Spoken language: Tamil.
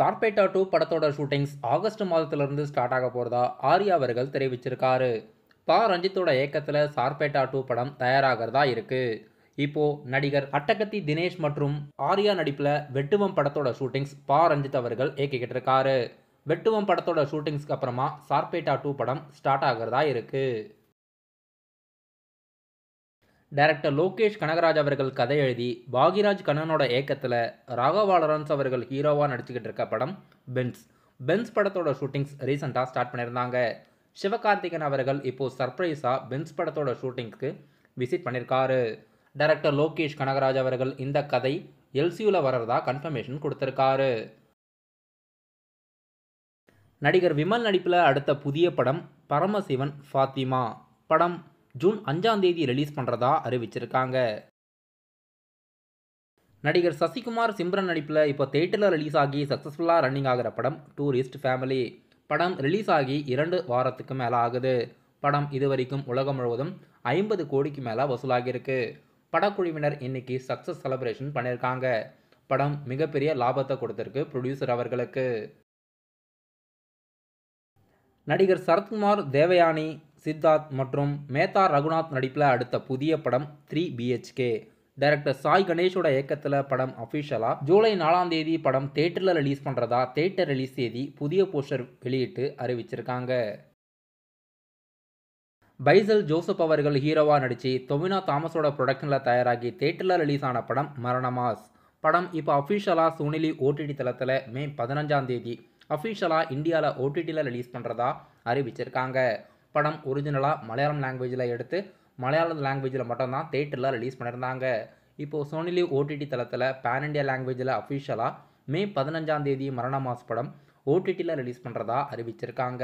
சார்பேட்டா 2 படத்தோட ஷூட்டிங்ஸ் ஆகஸ்ட் மாதத்திலிருந்து ஸ்டார்ட் ஆக போறதா ஆர்யா அவர்கள் தெரிவிச்சிருக்காரு. ரஞ்சித்தோட இயக்கத்துல சார்பேட்டா 2 படம் தயாராகிறதா இருக்கு. இப்போ நடிகர் அட்டகத்தி தினேஷ் மற்றும் ஆர்யா நடிப்புல வெட்டுவம் படத்தோட ஷூட்டிங்ஸ் ரஞ்சித் அவர்கள் இயக்கிக்கிட்டு இருக்காரு. வெட்டுவம் படத்தோட ஷூட்டிங்ஸ்க்கு அப்புறமா சார்பேட்டா 2 படம் ஸ்டார்ட் ஆகிறதா இருக்கு. டைரக்டர் லோகேஷ் கனகராஜ் அவர்கள் கதை எழுதி பாக்யராஜ் கண்ணனோட இயக்கத்தில் ராகவா லாரன்ஸ் அவர்கள் ஹீரோவாக நடிச்சுக்கிட்டு இருக்க படம் பென்ஸ். பென்ஸ் படத்தோட ஷூட்டிங்ஸ் ரீசெண்டாக ஸ்டார்ட் பண்ணியிருந்தாங்க. சிவகார்த்திகேயன் அவர்கள் இப்போது சர்ப்ரைஸாக பென்ஸ் படத்தோட ஷூட்டிங்ஸ்க்கு விசிட் பண்ணியிருக்காரு. டைரக்டர் லோகேஷ் கனகராஜ் அவர்கள் இந்த கதை எல்சியூவில் வர்றதா கன்ஃபர்மேஷன் கொடுத்துருக்காரு. நடிகர் விமல் நடிப்பில் அடுத்த புதிய படம் பரமசிவன் ஃபாத்திமா. படம் ஜூன் 5ஆம் தேதி ரிலீஸ் பண்ணுறதா அறிவிச்சிருக்காங்க. நடிகர் சசிகுமார் சிம்ரன் நடிப்பில் இப்போ தேட்டரில் ரிலீஸ் ஆகி சக்ஸஸ்ஃபுல்லாக ரன்னிங் ஆகிற படம் டூரிஸ்ட் ஃபேமிலி. படம் ரிலீஸ் ஆகி 2 வாரத்துக்கு மேலே ஆகுது. படம் இதுவரைக்கும் உலகம் முழுவதும் 50 கோடிக்கு மேலே வசூலாகியிருக்கு. படக்குழுவினர் இன்னைக்கு சக்ஸஸ் செலிப்ரேஷன் பண்ணியிருக்காங்க. படம் மிகப்பெரிய லாபத்தை கொடுத்துருக்கு ப்ரொடியூசர் அவர்களுக்கு. நடிகர் சரத்குமார், தேவயானி, சித்தார்த் மற்றும் மேத்தா ரகுநாத் நடிப்பில் அடுத்த புதிய படம் 3 BHK. டைரக்டர் சாய் கணேஷோட இயக்கத்தில் படம் அஃபிஷியலாக ஜூலை 4ஆம் தேதி படம் தேட்டரில் ரிலீஸ் பண்ணுறதா தேட்டர் ரிலீஸ் தேதி புதிய போஸ்டர் வெளியிட்டு அறிவிச்சிருக்காங்க. பைசல் ஜோசப் அவர்கள் ஹீரோவாக நடித்து தொவினா தாமஸோட ப்ரொடக்ஷனில் தயாராகி தேட்டரில் ரிலீஸ் ஆன படம் மரணமாஸ். படம் இப்போ அஃபிஷியலாக சோனிலி OTT தளத்தில் மே 15ஆம் தேதி அஃபிஷியலாக இந்தியாவில் OTTயில் ரிலீஸ் பண்ணுறதா அறிவிச்சிருக்காங்க. படம் ஒரிஜினலாக மலையாளம் லாங்குவேஜில் எடுத்து மலையாளம் லாங்குவேஜில் மட்டும்தான் தேட்டரில் ரிலீஸ் பண்ணியிருந்தாங்க. இப்போது சோனிலி OTT தளத்தில் பேன் இண்டியா லாங்குவேஜில் அஃபிஷியலாக மே 15ஆம் தேதி மரணமாஸ் படம் OTTயில் ரிலீஸ் பண்ணுறதா அறிவிச்சிருக்காங்க.